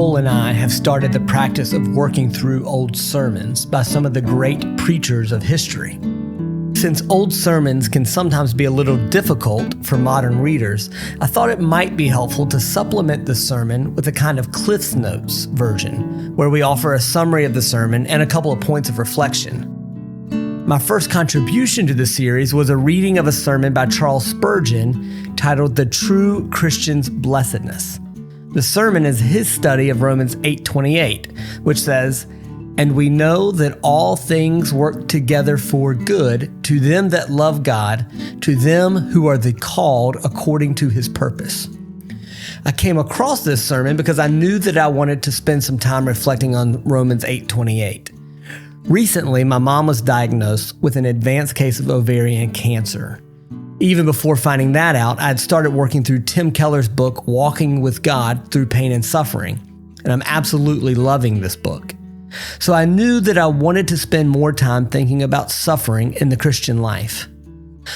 Joel and I have started the practice of working through old sermons by some of the great preachers of history. Since old sermons can sometimes be a little difficult for modern readers, I thought it might be helpful to supplement the sermon with a kind of Cliff's Notes version, where we offer a summary of the sermon and a couple of points of reflection. My first contribution to the series was a reading of a sermon by Charles Spurgeon titled "The True Christian's Blessedness." The sermon is his study of Romans 8:28, which says, "And we know that all things work together for good to them that love God, to them who are the called according to his purpose." I came across this sermon because I knew that I wanted to spend some time reflecting on Romans 8:28. Recently, my mom was diagnosed with an advanced case of ovarian cancer. Even before finding that out, I had started working through Tim Keller's book, Walking with God Through Pain and Suffering, and I'm absolutely loving this book. So I knew that I wanted to spend more time thinking about suffering in the Christian life.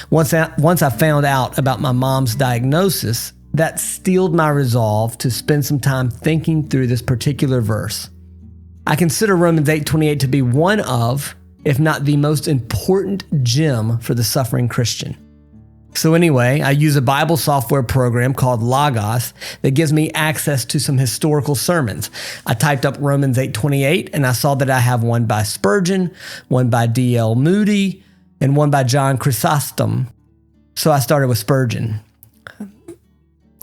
Once I found out about my mom's diagnosis, that steeled my resolve to spend some time thinking through this particular verse. I consider Romans 8:28 to be one of, if not the most important gem for the suffering Christian. So anyway, I use a Bible software program called Logos that gives me access to some historical sermons. I typed up Romans 8:28 and I saw that I have one by Spurgeon, one by D.L. Moody, and one by John Chrysostom. So I started with Spurgeon.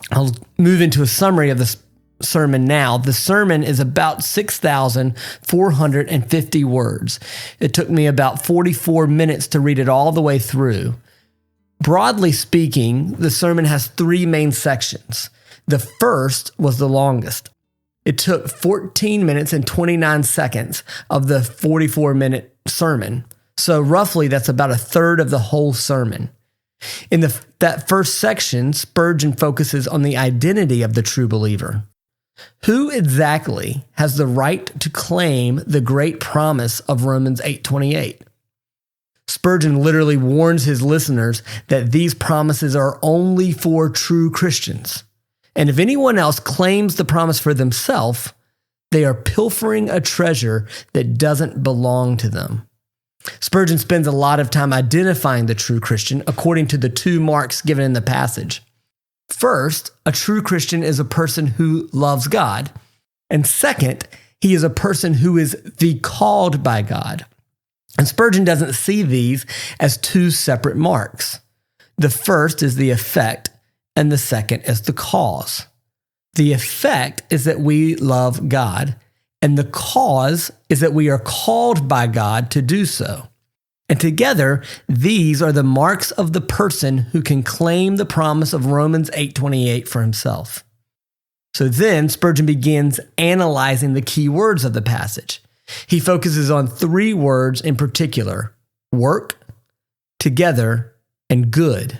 I'll move into a summary of the sermon now. The sermon is about 6,450 words. It took me about 44 minutes to read it all the way through. Broadly speaking, the sermon has three main sections. The first was the longest. It took 14 minutes and 29 seconds of the 44-minute sermon. So roughly, that's about a third of the whole sermon. In that first section, Spurgeon focuses on the identity of the true believer. Who exactly has the right to claim the great promise of Romans 8:28? Spurgeon literally warns his listeners that these promises are only for true Christians. And if anyone else claims the promise for themselves, they are pilfering a treasure that doesn't belong to them. Spurgeon spends a lot of time identifying the true Christian according to the two marks given in the passage. First, a true Christian is a person who loves God. And second, he is a person who is the called by God. And Spurgeon doesn't see these as two separate marks. The first is the effect, and the second is the cause. The effect is that we love God, and the cause is that we are called by God to do so. And together, these are the marks of the person who can claim the promise of Romans 8:28 for himself. So then Spurgeon begins analyzing the key words of the passage. He focuses on three words in particular: work, together, and good.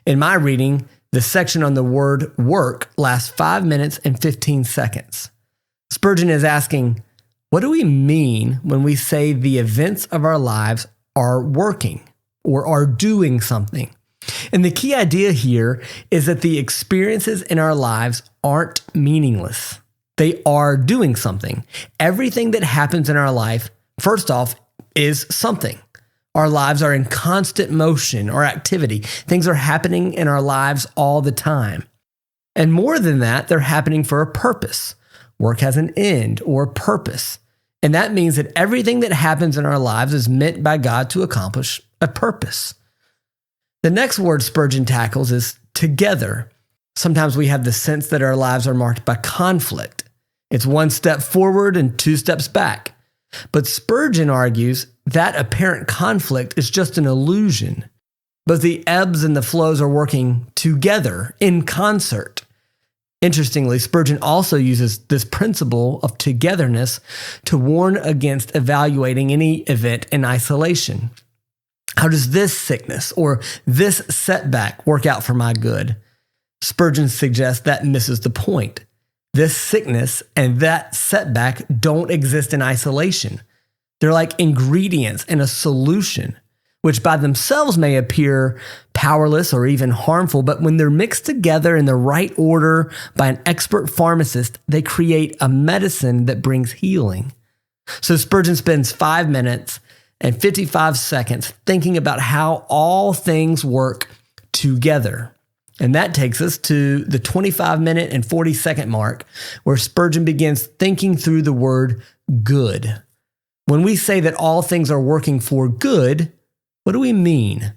In my reading, the section on the word work lasts 5 minutes and 15 seconds. Spurgeon is asking, what do we mean when we say the events of our lives are working or are doing something? And the key idea here is that the experiences in our lives aren't meaningless. They are doing something. Everything that happens in our life, first off, is something. Our lives are in constant motion or activity. Things are happening in our lives all the time. And more than that, they're happening for a purpose. Work has an end or purpose. And that means that everything that happens in our lives is meant by God to accomplish a purpose. The next word Spurgeon tackles is together. Sometimes we have the sense that our lives are marked by conflict. It's one step forward and two steps back. But Spurgeon argues that apparent conflict is just an illusion. Both the ebbs and the flows are working together in concert. Interestingly, Spurgeon also uses this principle of togetherness to warn against evaluating any event in isolation. How does this sickness or this setback work out for my good? Spurgeon suggests that misses the point. This sickness and that setback don't exist in isolation. They're like ingredients in a solution, which by themselves may appear powerless or even harmful, but when they're mixed together in the right order by an expert pharmacist, they create a medicine that brings healing. So Spurgeon spends 5 minutes and 55 seconds thinking about how all things work together. And that takes us to the 25-minute and 40-second mark, where Spurgeon begins thinking through the word good. When we say that all things are working for good, what do we mean?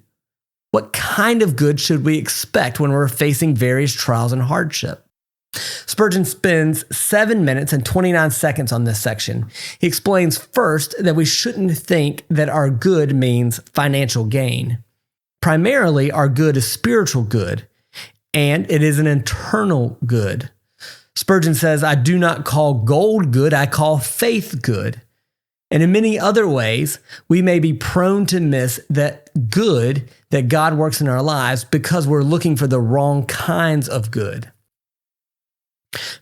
What kind of good should we expect when we're facing various trials and hardship? Spurgeon spends 7 minutes and 29 seconds on this section. He explains first that we shouldn't think that our good means financial gain. Primarily, our good is spiritual good, and it is an internal good. Spurgeon says, I do not call gold good, I call faith good. And in many other ways, we may be prone to miss that good that God works in our lives because we're looking for the wrong kinds of good.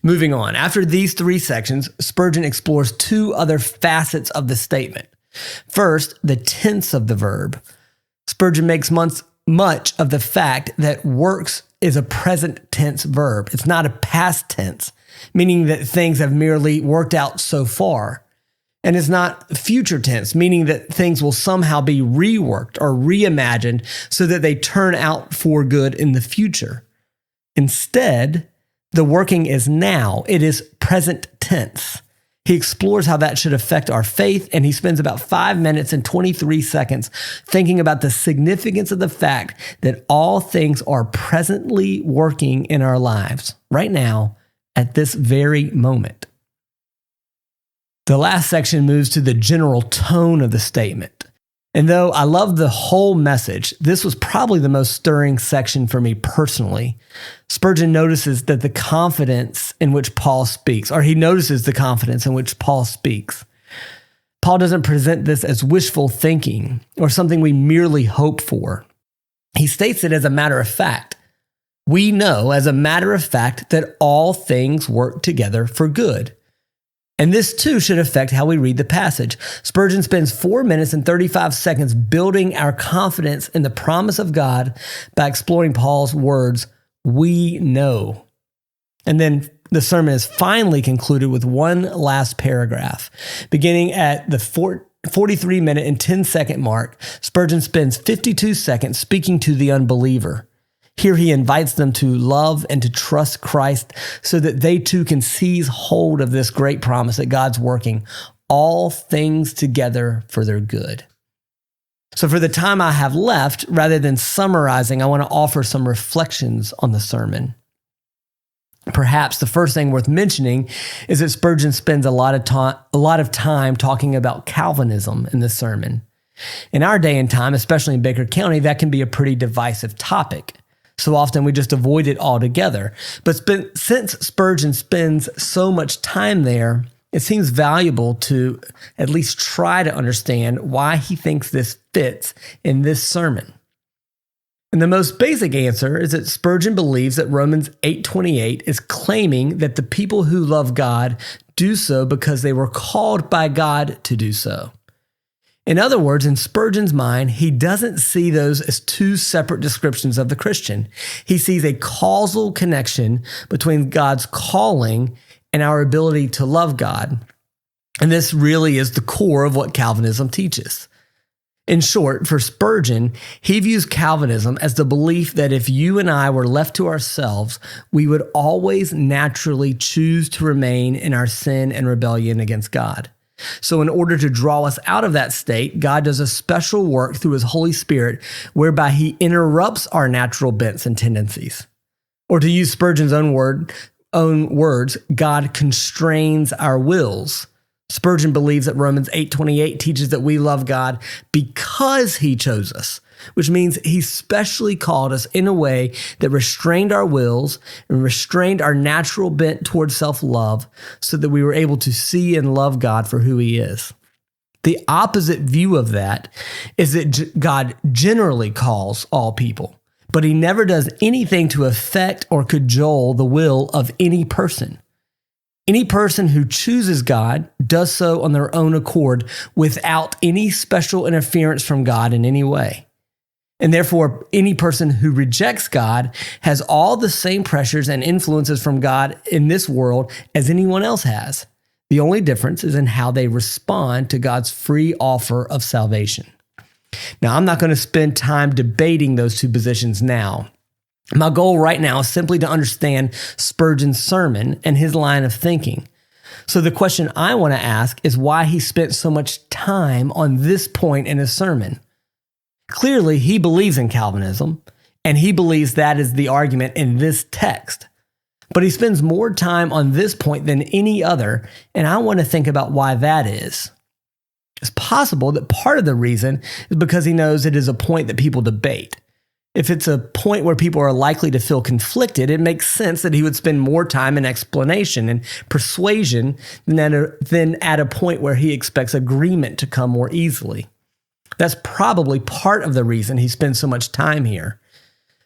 Moving on, after these 3 sections, Spurgeon explores 2 other facets of the statement. First, the tense of the verb. Spurgeon makes much of the fact that works is a present tense verb. It's not a past tense, meaning that things have merely worked out so far. And it's not future tense, meaning that things will somehow be reworked or reimagined so that they turn out for good in the future. Instead, the working is now. It is present tense. He explores how that should affect our faith, and he spends about 5 minutes and 23 seconds thinking about the significance of the fact that all things are presently working in our lives right now at this very moment. The last section moves to the general tone of the statement. And though I love the whole message, this was probably the most stirring section for me personally. Spurgeon notices that the confidence in which Paul speaks, or he notices the confidence in which Paul speaks. Paul doesn't present this as wishful thinking or something we merely hope for. He states it as a matter of fact. We know, as a matter of fact, that all things work together for good. And this too should affect how we read the passage. Spurgeon spends 4 minutes and 35 seconds building our confidence in the promise of God by exploring Paul's words, we know. And then the sermon is finally concluded with one last paragraph. Beginning at the 43-minute and 10-second mark, Spurgeon spends 52 seconds speaking to the unbeliever. Here he invites them to love and to trust Christ so that they too can seize hold of this great promise that God's working all things together for their good. So for the time I have left, rather than summarizing, I want to offer some reflections on the sermon. Perhaps the first thing worth mentioning is that Spurgeon spends a lot of time talking about Calvinism in the sermon. In our day and time, especially in Baker County, that can be a pretty divisive topic. So often we just avoid it altogether. But since Spurgeon spends so much time there, it seems valuable to at least try to understand why he thinks this fits in this sermon. And the most basic answer is that Spurgeon believes that Romans 8:28 is claiming that the people who love God do so because they were called by God to do so. In other words, in Spurgeon's mind, he doesn't see those as 2 separate descriptions of the Christian. He sees a causal connection between God's calling and our ability to love God. And this really is the core of what Calvinism teaches. In short, for Spurgeon, he views Calvinism as the belief that if you and I were left to ourselves, we would always naturally choose to remain in our sin and rebellion against God. So in order to draw us out of that state, God does a special work through his Holy Spirit whereby he interrupts our natural bents and tendencies. Or to use Spurgeon's own words, God constrains our wills. Spurgeon believes that Romans 8:28 teaches that we love God because he chose us, which means he specially called us in a way that restrained our wills and restrained our natural bent towards self-love so that we were able to see and love God for who he is. The opposite view of that is that God generally calls all people, but he never does anything to affect or cajole the will of any person. Any person who chooses God does so on their own accord without any special interference from God in any way. And therefore, any person who rejects God has all the same pressures and influences from God in this world as anyone else has. The only difference is in how they respond to God's free offer of salvation. Now, I'm not going to spend time debating those two positions now. My goal right now is simply to understand Spurgeon's sermon and his line of thinking. So the question I want to ask is why he spent so much time on this point in his sermon. Clearly, he believes in Calvinism, and he believes that is the argument in this text. But he spends more time on this point than any other, and I want to think about why that is. It's possible that part of the reason is because he knows it is a point that people debate. If it's a point where people are likely to feel conflicted, it makes sense that he would spend more time in explanation and persuasion than at a point where he expects agreement to come more easily. That's probably part of the reason he spends so much time here.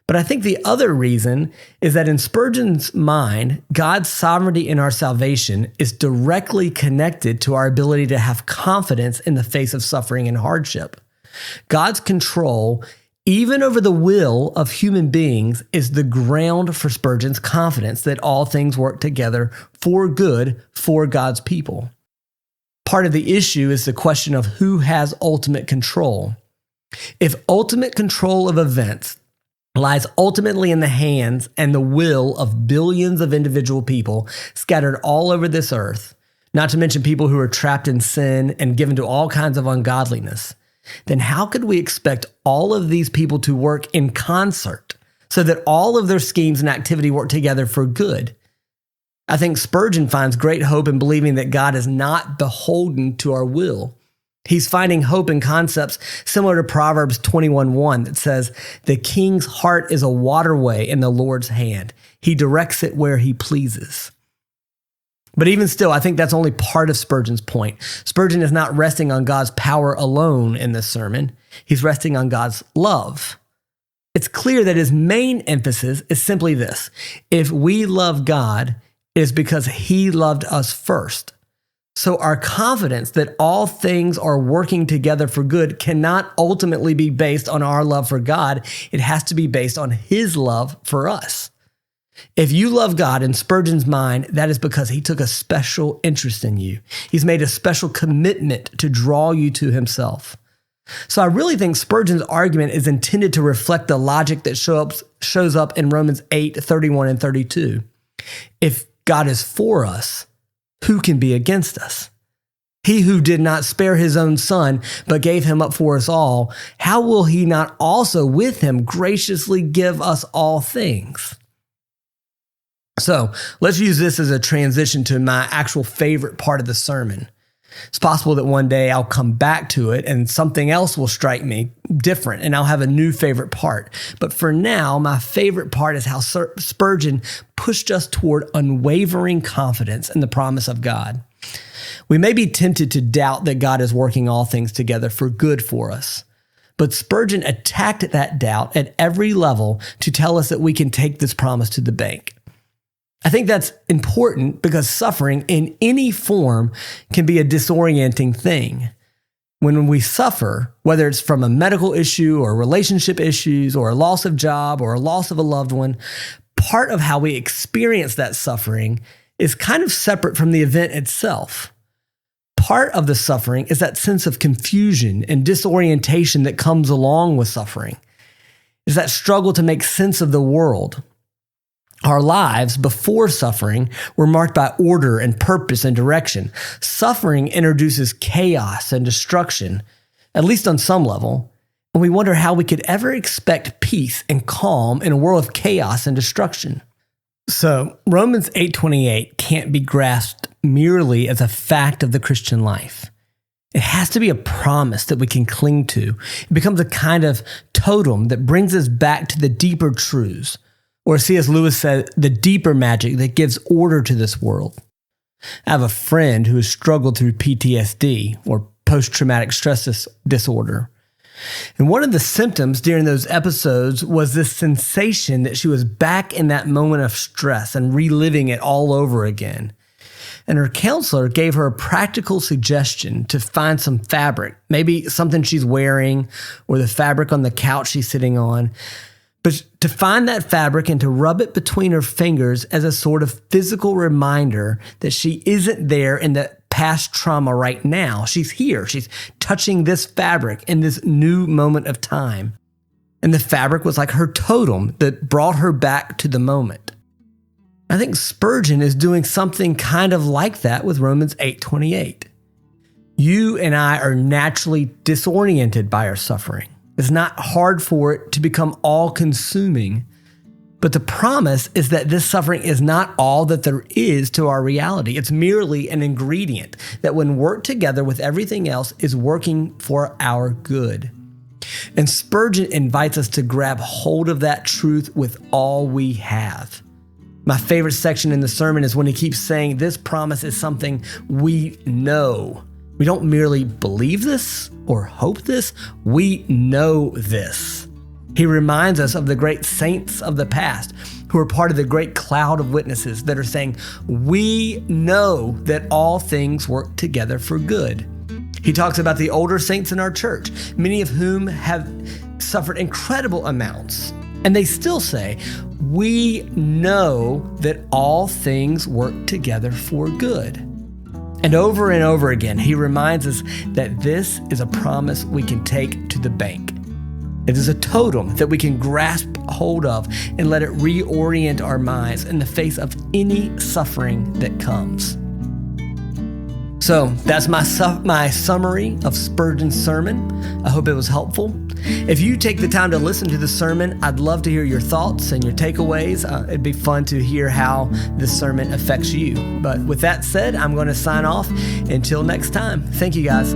But I think the other reason is that in Spurgeon's mind, God's sovereignty in our salvation is directly connected to our ability to have confidence in the face of suffering and hardship. God's control, even over the will of human beings, is the ground for Spurgeon's confidence that all things work together for good for God's people. Part of the issue is the question of who has ultimate control. If ultimate control of events lies ultimately in the hands and the will of billions of individual people scattered all over this earth, not to mention people who are trapped in sin and given to all kinds of ungodliness, then how could we expect all of these people to work in concert so that all of their schemes and activity work together for good? I think Spurgeon finds great hope in believing that God is not beholden to our will. He's finding hope in concepts similar to Proverbs 21:1 that says, "The king's heart is a waterway in the Lord's hand. He directs it where he pleases." But even still, I think that's only part of Spurgeon's point. Spurgeon is not resting on God's power alone in this sermon. He's resting on God's love. It's clear that his main emphasis is simply this: if we love God, it is because he loved us first. So our confidence that all things are working together for good cannot ultimately be based on our love for God. It has to be based on his love for us. If you love God in Spurgeon's mind, that is because he took a special interest in you. He's made a special commitment to draw you to himself. So I really think Spurgeon's argument is intended to reflect the logic that shows up in Romans 8:31 and 32. If God is for us, who can be against us? He who did not spare his own son, but gave him up for us all, how will he not also with him graciously give us all things? So let's use this as a transition to my actual favorite part of the sermon. It's possible that one day I'll come back to it and something else will strike me different and I'll have a new favorite part. But for now, my favorite part is how Spurgeon pushed us toward unwavering confidence in the promise of God. We may be tempted to doubt that God is working all things together for good for us. But Spurgeon attacked that doubt at every level to tell us that we can take this promise to the bank. I think that's important because suffering in any form can be a disorienting thing. When we suffer, whether it's from a medical issue or relationship issues or a loss of job or a loss of a loved one, part of how we experience that suffering is kind of separate from the event itself. Part of the suffering is that sense of confusion and disorientation that comes along with suffering. It's that struggle to make sense of the world. Our lives before suffering were marked by order and purpose and direction. Suffering introduces chaos and destruction, at least on some level, and we wonder how we could ever expect peace and calm in a world of chaos and destruction. So Romans 8:28 can't be grasped merely as a fact of the Christian life. It has to be a promise that we can cling to. It becomes a kind of totem that brings us back to the deeper truths. Or C.S. Lewis said, the deeper magic that gives order to this world. I have a friend who has struggled through PTSD, or post-traumatic stress disorder. And one of the symptoms during those episodes was this sensation that she was back in that moment of stress and reliving it all over again. And her counselor gave her a practical suggestion to find some fabric, maybe something she's wearing or the fabric on the couch she's sitting on. But to find that fabric and to rub it between her fingers as a sort of physical reminder that she isn't there in the past trauma right now. She's here. She's touching this fabric in this new moment of time. And the fabric was like her totem that brought her back to the moment. I think Spurgeon is doing something kind of like that with Romans 8:28. You and I are naturally disoriented by our suffering. It's not hard for it to become all-consuming. But the promise is that this suffering is not all that there is to our reality. It's merely an ingredient that when worked together with everything else is working for our good. And Spurgeon invites us to grab hold of that truth with all we have. My favorite section in the sermon is when he keeps saying this promise is something we know. We don't merely believe this or hope this, we know this. He reminds us of the great saints of the past who are part of the great cloud of witnesses that are saying, we know that all things work together for good. He talks about the older saints in our church, many of whom have suffered incredible amounts. And they still say, we know that all things work together for good. And over again, he reminds us that this is a promise we can take to the bank. It is a totem that we can grasp hold of and let it reorient our minds in the face of any suffering that comes. So that's my summary of Spurgeon's sermon. I hope it was helpful. If you take the time to listen to the sermon, I'd love to hear your thoughts and your takeaways. It'd be fun to hear how this sermon affects you. But with that said, I'm going to sign off. Until next time, thank you guys.